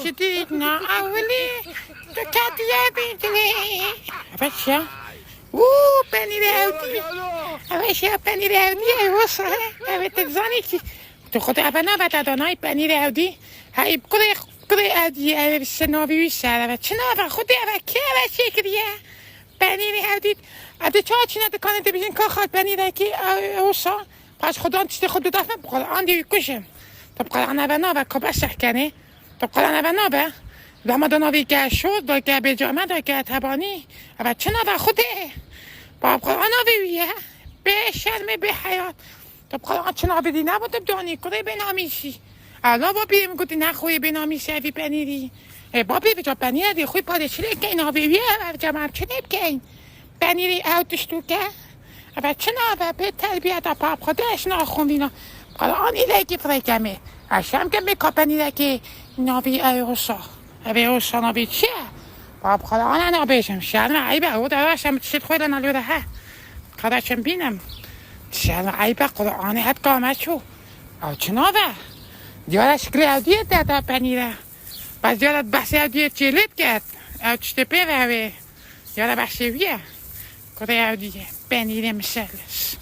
شديدنا أولي تكاتيا بيجلي أبشا اوه بني راودي أبشا بني راودي وصل أبتزاني تو خود أبنا بدانای بنی راودی هاي كل أدي السنوبي والسالفة شنو خدي أبكي أبشكريه بنی راودی أدي چاچی ندکانه تبیشین که خود بنی راکی اوسا پس خدا چیزی خود دفعه بقول عندي كشم طب قال أنا بنابه كبس حكاني طب قال أنا بنابه لما دناوي كشود دا كبجامه دا كتباني أبد چنا دا خوده باب قال أنا بيويه بشرم بحياة طب قال أنا چنا بدي نبود بداني كده بناميشي الان بابی میگفتی نه خوی بناميشي في بنيري بابی بجا بنيري دي خوي پادشلی که اینا بيويه جمع چنه بكين بنيري اوتشتو که أبد چنا دا به تربیت باب خودش ناخوندینا قال آنی لگی فرکمه اشم که میکاپنی لگی ناوی ایوسا ایوسا ناوی چیه باب قال آن نابیشم شرم عیبه او دواشم تشید خویل نالیوده ها قدرشم بینم شرم عیبه قرآن هد قامت شو او چنابه دیاره شکلی اودیه دادا پنیره بس دیاره بحثی اودیه چیلید کرد او چشته پیوه دیاره بحثی ویه کده اودیه پنیره مسلس